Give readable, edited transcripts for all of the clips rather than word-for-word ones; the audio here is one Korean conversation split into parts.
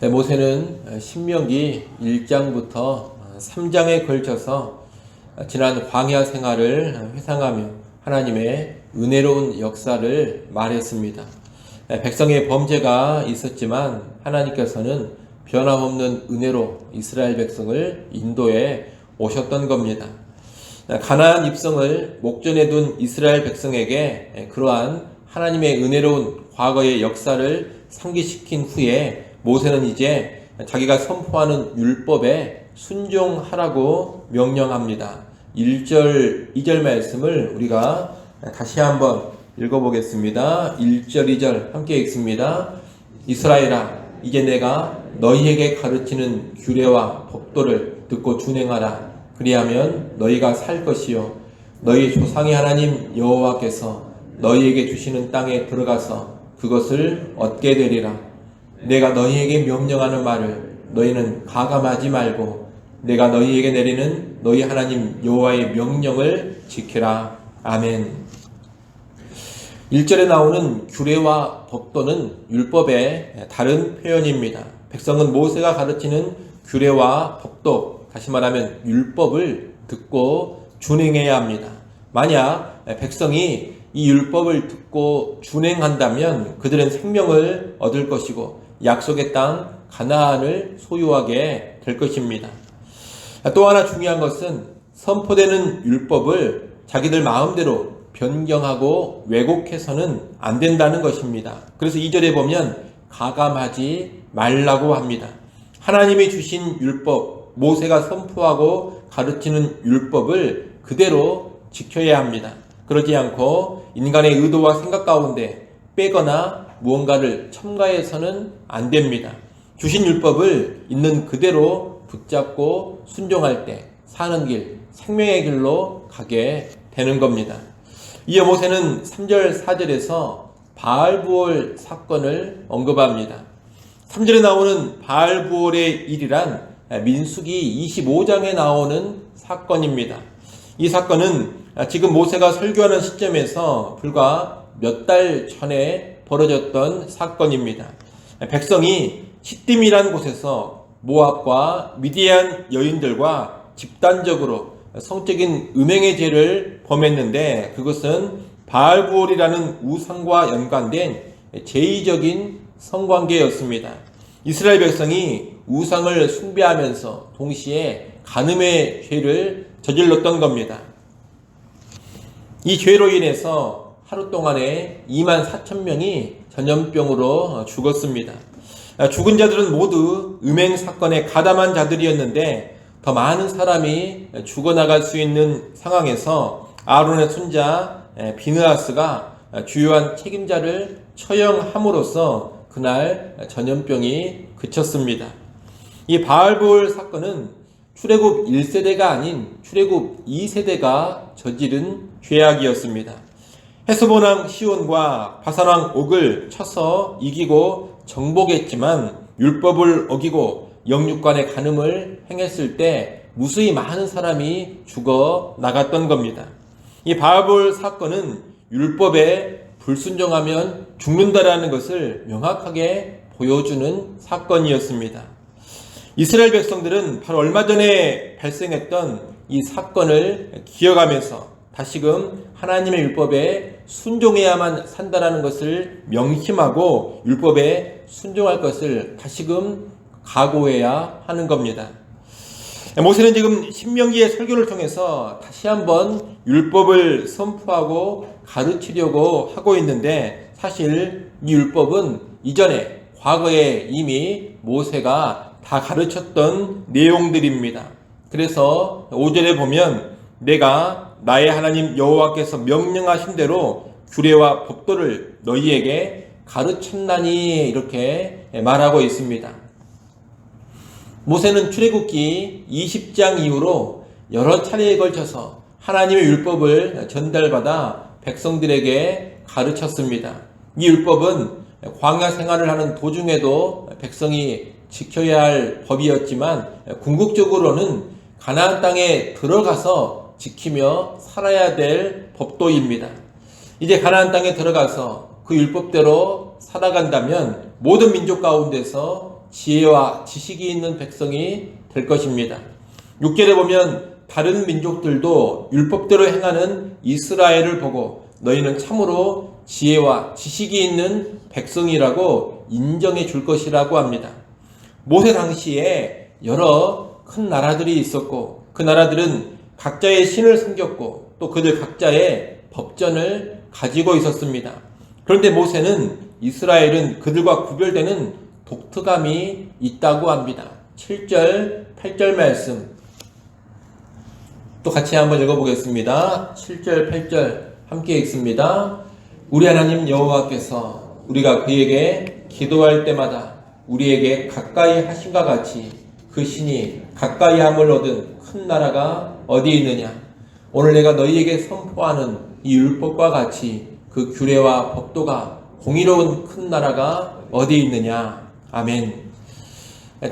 모세는 신명기 1장부터 3장에 걸쳐서 지난 광야 생활을 회상하며 하나님의 은혜로운 역사를 말했습니다. 백성의 범죄가 있었지만 하나님께서는 변함없는 은혜로 이스라엘 백성을 인도해 오셨던 겁니다. 가나안 입성을 목전에 둔 이스라엘 백성에게 그러한 하나님의 은혜로운 과거의 역사를 상기시킨 후에 모세는 이제 자기가 선포하는 율법에 순종하라고 명령합니다. 1절, 2절 말씀을 우리가 다시 한번 읽어보겠습니다. 1절, 2절 함께 읽습니다. 이스라엘아, 이제 내가 너희에게 가르치는 규례와 법도를 듣고 준행하라. 그리하면 너희가 살 것이요 너희 조상의 하나님 여호와께서 너희에게 주시는 땅에 들어가서 그것을 얻게 되리라. 내가 너희에게 명령하는 말을 너희는 가감하지 말고 내가 너희에게 내리는 너희 하나님 여호와의 명령을 지키라. 아멘. 1절에 나오는 규례와 법도는 율법의 다른 표현입니다. 백성은 모세가 가르치는 규례와 법도, 다시 말하면 율법을 듣고 준행해야 합니다. 만약 백성이 이 율법을 듣고 준행한다면 그들은 생명을 얻을 것이고 약속의 땅 가나안을 소유하게 될 것입니다. 또 하나 중요한 것은 선포되는 율법을 자기들 마음대로 변경하고 왜곡해서는 안 된다는 것입니다. 그래서 2절에 보면 가감하지 말라고 합니다. 하나님이 주신 율법, 모세가 선포하고 가르치는 율법을 그대로 지켜야 합니다. 그러지 않고 인간의 의도와 생각 가운데 빼거나 무언가를 첨가해서는 안 됩니다. 주신 율법을 있는 그대로 붙잡고 순종할 때 사는 길, 생명의 길로 가게 되는 겁니다. 이어 모세는 3절, 4절에서 바알부올 사건을 언급합니다. 3절에 나오는 바알부올의 일이란 민수기 25장에 나오는 사건입니다. 이 사건은 지금 모세가 설교하는 시점에서 불과 몇 달 전에 벌어졌던 사건입니다. 백성이 시딤이라는 곳에서 모압과 미디안 여인들과 집단적으로 성적인 음행의 죄를 범했는데 그것은 바알부올이라는 우상과 연관된 제의적인 성관계였습니다. 이스라엘 백성이 우상을 숭배하면서 동시에 간음의 죄를 저질렀던 겁니다. 이 죄로 인해서 하루 동안에 24,000명이 전염병으로 죽었습니다. 죽은 자들은 모두 음행 사건에 가담한 자들이었는데 더 많은 사람이 죽어나갈 수 있는 상황에서 아론의 손자 비느하스가 주요한 책임자를 처형함으로써 그날 전염병이 그쳤습니다. 이 바알부올 사건은 출애굽 1세대가 아닌 출애굽 2세대가 저지른 죄악이었습니다. 헤스본 왕 시온과 바산 왕 옥을 쳐서 이기고 정복했지만 율법을 어기고 영육간의 간음을 행했을 때 무수히 많은 사람이 죽어 나갔던 겁니다. 이 바알부올 사건은 율법에 불순종하면 죽는다라는 것을 명확하게 보여주는 사건이었습니다. 이스라엘 백성들은 바로 얼마 전에 발생했던 이 사건을 기억하면서 다시금 하나님의 율법에 순종해야만 산다라는 것을 명심하고 율법에 순종할 것을 다시금 각오해야 하는 겁니다. 모세는 지금 신명기의 설교를 통해서 다시 한번 율법을 선포하고 가르치려고 하고 있는데 사실 이 율법은 이전에 과거에 이미 모세가 다 가르쳤던 내용들입니다. 그래서 5절에 보면 내가 나의 하나님 여호와께서 명령하신 대로 규례와 법도를 너희에게 가르쳤나니 이렇게 말하고 있습니다. 모세는 출애굽기 20장 이후로 여러 차례에 걸쳐서 하나님의 율법을 전달받아 백성들에게 가르쳤습니다. 이 율법은 광야 생활을 하는 도중에도 백성이 지켜야 할 법이었지만 궁극적으로는 가나안 땅에 들어가서 지키며 살아야 될 법도입니다. 이제 가나안 땅에 들어가서 그 율법대로 살아간다면 모든 민족 가운데서 지혜와 지식이 있는 백성이 될 것입니다. 6절에 보면 다른 민족들도 율법대로 행하는 이스라엘을 보고 너희는 참으로 지혜와 지식이 있는 백성이라고 인정해 줄 것이라고 합니다. 모세 당시에 여러 큰 나라들이 있었고 그 나라들은 각자의 신을 섬겼고 또 그들 각자의 법전을 가지고 있었습니다. 그런데 모세는 이스라엘은 그들과 구별되는 독특함이 있다고 합니다. 7절, 8절 말씀 또 같이 한번 읽어보겠습니다. 7절, 8절 함께 읽습니다. 우리 하나님 여호와께서 우리가 그에게 기도할 때마다 우리에게 가까이 하심과 같이 그 신이 가까이 함을 얻은 큰 나라가 어디 있느냐? 오늘 내가 너희에게 선포하는 이 율법과 같이 그 규례와 법도가 공의로운 큰 나라가 어디 있느냐? 아멘.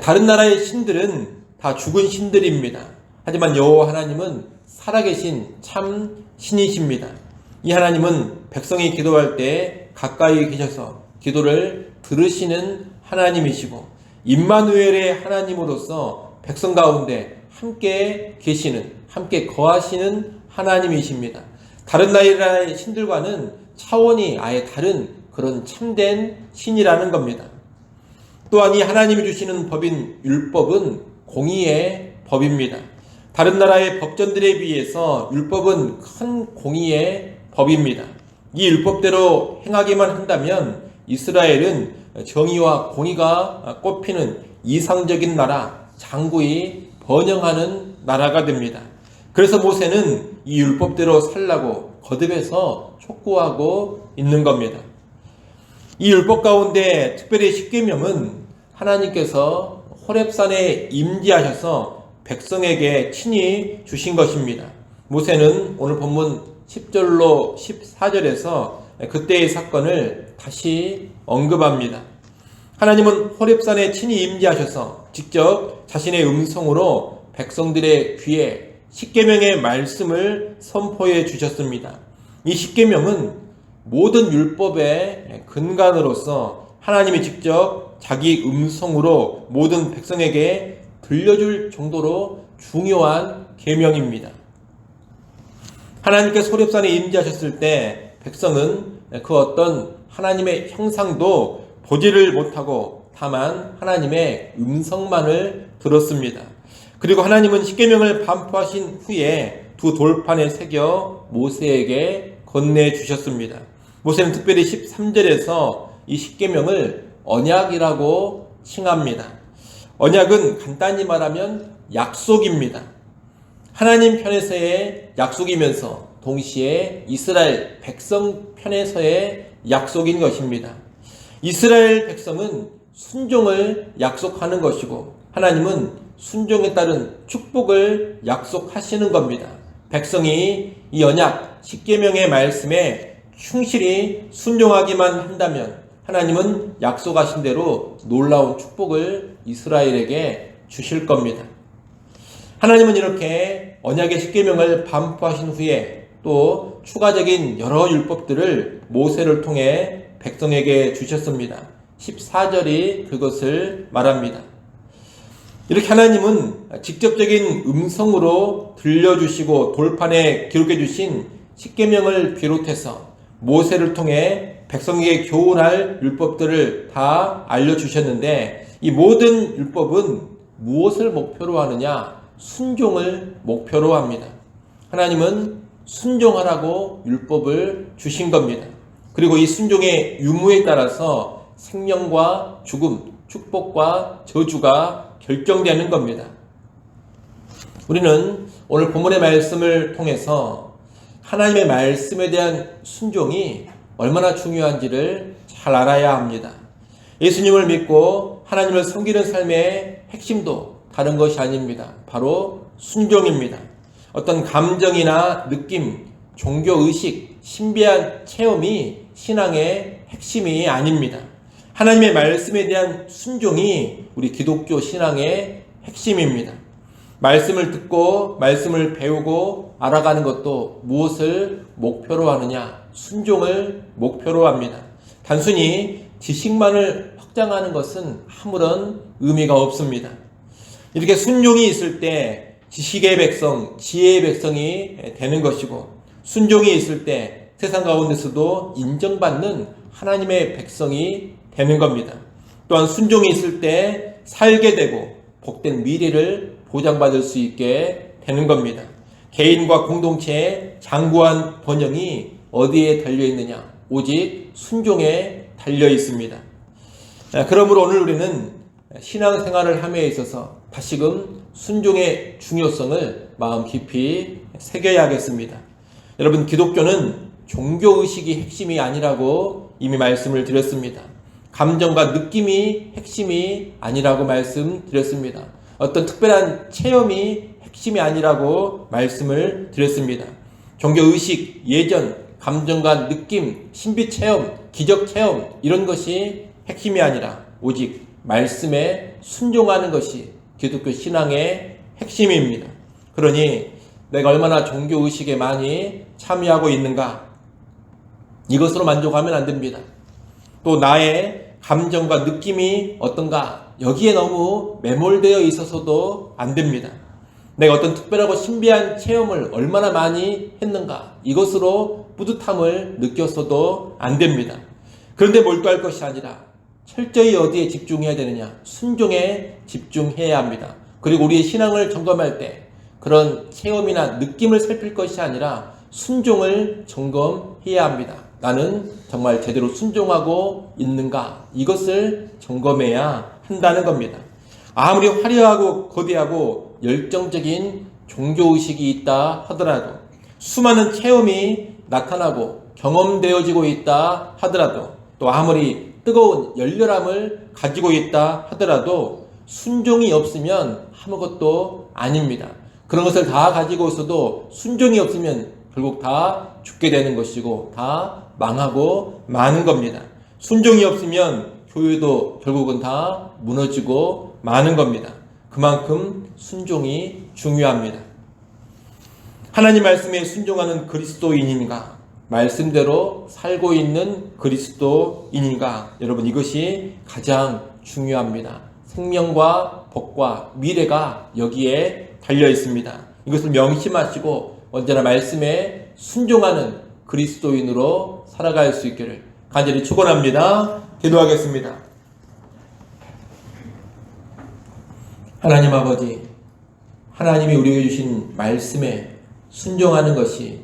다른 나라의 신들은 다 죽은 신들입니다. 하지만 여호와 하나님은 살아계신 참 신이십니다. 이 하나님은 백성이 기도할 때 가까이 계셔서 기도를 들으시는 하나님이시고 임마누엘의 하나님으로서 백성 가운데 함께 계시는, 함께 거하시는 하나님이십니다. 다른 나라의 신들과는 차원이 아예 다른 그런 참된 신이라는 겁니다. 또한 이 하나님이 주시는 법인 율법은 공의의 법입니다. 다른 나라의 법전들에 비해서 율법은 큰 공의의 법입니다. 이 율법대로 행하기만 한다면 이스라엘은 정의와 공의가 꽃피는 이상적인 나라, 장구히 번영하는 나라가 됩니다. 그래서 모세는 이 율법대로 살라고 거듭해서 촉구하고 있는 겁니다. 이 율법 가운데 특별히 십계명은 하나님께서 호렙산에 임재하셔서 백성에게 친히 주신 것입니다. 모세는 오늘 본문 10절로 14절에서 그때의 사건을 다시 언급합니다. 하나님은 호렙산에 친히 임재하셔서 직접 자신의 음성으로 백성들의 귀에 십계명의 말씀을 선포해 주셨습니다. 이 십계명은 모든 율법의 근간으로서 하나님이 직접 자기 음성으로 모든 백성에게 들려줄 정도로 중요한 계명입니다. 하나님께서 호렙산에 임재하셨을 때 백성은 그 어떤 하나님의 형상도 보지를 못하고 다만 하나님의 음성만을 들었습니다. 그리고 하나님은 십계명을 반포하신 후에 두 돌판에 새겨 모세에게 건네주셨습니다. 모세는 특별히 13절에서 이 십계명을 언약이라고 칭합니다. 언약은 간단히 말하면 약속입니다. 하나님 편에서의 약속이면서 동시에 이스라엘 백성 편에서의 약속인 것입니다. 이스라엘 백성은 순종을 약속하는 것이고 하나님은 순종에 따른 축복을 약속하시는 겁니다. 백성이 이 언약 십계명의 말씀에 충실히 순종하기만 한다면 하나님은 약속하신 대로 놀라운 축복을 이스라엘에게 주실 겁니다. 하나님은 이렇게 언약의 십계명을 반포하신 후에 또 추가적인 여러 율법들을 모세를 통해 백성에게 주셨습니다. 14절이 그것을 말합니다. 이렇게 하나님은 직접적인 음성으로 들려주시고 돌판에 기록해 주신 십계명을 비롯해서 모세를 통해 백성에게 교훈할 율법들을 다 알려주셨는데 이 모든 율법은 무엇을 목표로 하느냐? 순종을 목표로 합니다. 하나님은 순종하라고 율법을 주신 겁니다. 그리고 이 순종의 유무에 따라서 생명과 죽음, 축복과 저주가 결정되는 겁니다. 우리는 오늘 본문의 말씀을 통해서 하나님의 말씀에 대한 순종이 얼마나 중요한지를 잘 알아야 합니다. 예수님을 믿고 하나님을 섬기는 삶의 핵심도 다른 것이 아닙니다. 바로 순종입니다. 어떤 감정이나 느낌, 종교의식, 신비한 체험이 신앙의 핵심이 아닙니다. 하나님의 말씀에 대한 순종이 우리 기독교 신앙의 핵심입니다. 말씀을 듣고 말씀을 배우고 알아가는 것도 무엇을 목표로 하느냐? 순종을 목표로 합니다. 단순히 지식만을 확장하는 것은 아무런 의미가 없습니다. 이렇게 순종이 있을 때 지식의 백성, 지혜의 백성이 되는 것이고, 순종이 있을 때 세상 가운데서도 인정받는 하나님의 백성이 되는 겁니다. 또한 순종이 있을 때 살게 되고 복된 미래를 보장받을 수 있게 되는 겁니다. 개인과 공동체의 장구한 번영이 어디에 달려있느냐? 오직 순종에 달려 있습니다. 그러므로 오늘 우리는 신앙생활을 함에 있어서 다시금 순종의 중요성을 마음 깊이 새겨야 하겠습니다. 여러분, 기독교는 종교의식이 핵심이 아니라고 이미 말씀을 드렸습니다. 감정과 느낌이 핵심이 아니라고 말씀드렸습니다. 어떤 특별한 체험이 핵심이 아니라고 말씀을 드렸습니다. 종교의식, 예전, 감정과 느낌, 신비체험, 기적체험 이런 것이 핵심이 아니라 오직 말씀에 순종하는 것이 기독교 신앙의 핵심입니다. 그러니 내가 얼마나 종교의식에 많이 참여하고 있는가, 이것으로 만족하면 안 됩니다. 또 나의 감정과 느낌이 어떤가, 여기에 너무 매몰되어 있어서도 안 됩니다. 내가 어떤 특별하고 신비한 체험을 얼마나 많이 했는가, 이것으로 뿌듯함을 느껴서도 안 됩니다. 그런데 몰두할 것이 아니라 철저히 어디에 집중해야 되느냐? 순종에 집중해야 합니다. 그리고 우리의 신앙을 점검할 때 그런 체험이나 느낌을 살필 것이 아니라 순종을 점검해야 합니다. 나는 정말 제대로 순종하고 있는가? 이것을 점검해야 한다는 겁니다. 아무리 화려하고 거대하고 열정적인 종교의식이 있다 하더라도, 수많은 체험이 나타나고 경험되어지고 있다 하더라도, 또 아무리 뜨거운 열렬함을 가지고 있다 하더라도 순종이 없으면 아무것도 아닙니다. 그런 것을 다 가지고 있어도 순종이 없으면 결국 다 죽게 되는 것이고 다 망하고 마는 겁니다. 순종이 없으면 교회도 결국은 다 무너지고 마는 겁니다. 그만큼 순종이 중요합니다. 하나님 말씀에 순종하는 그리스도인인가, 말씀대로 살고 있는 그리스도인인가, 여러분 이것이 가장 중요합니다. 생명과 복과 미래가 여기에 달려 있습니다. 이것을 명심하시고 언제나 말씀에 순종하는 그리스도인으로 살아갈 수 있기를 간절히 축원합니다. 기도하겠습니다. 하나님 아버지, 하나님이 우리에게 주신 말씀에 순종하는 것이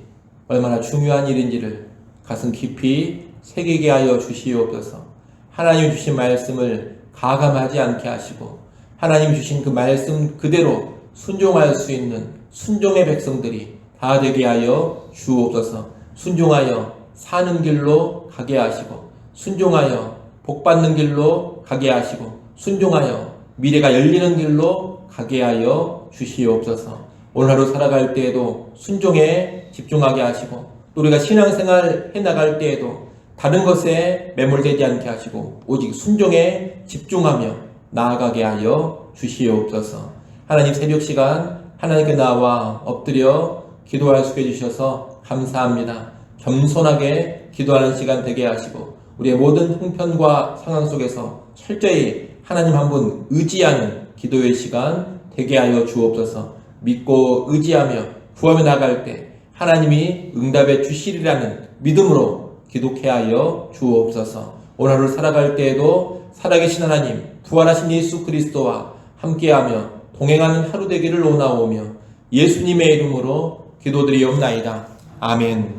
얼마나 중요한 일인지를 가슴 깊이 새기게 하여 주시옵소서. 하나님 주신 말씀을 가감하지 않게 하시고 하나님 주신 그 말씀 그대로 순종할 수 있는 순종의 백성들이 다 되게 하여 주옵소서. 순종하여 사는 길로 가게 하시고, 순종하여 복받는 길로 가게 하시고, 순종하여 미래가 열리는 길로 가게 하여 주시옵소서. 오늘 하루 살아갈 때에도 순종에 집중하게 하시고, 또 우리가 신앙생활 해나갈 때에도 다른 것에 매몰되지 않게 하시고 오직 순종에 집중하며 나아가게 하여 주시옵소서. 하나님, 새벽 시간 하나님께 나와 엎드려 기도할 수 있게 해주셔서 감사합니다. 겸손하게 기도하는 시간 되게 하시고 우리의 모든 형편과 상황 속에서 철저히 하나님 한 분 의지하는 기도의 시간 되게 하여 주옵소서. 믿고 의지하며 구하며 나갈 때 하나님이 응답해 주시리라는 믿음으로 기도케 하여 주옵소서. 오늘 하루 살아갈 때에도 살아계신 하나님, 부활하신 예수 그리스도와 함께하며 동행하는 하루 되기를 원하오며 예수님의 이름으로 기도드리옵나이다. 아멘.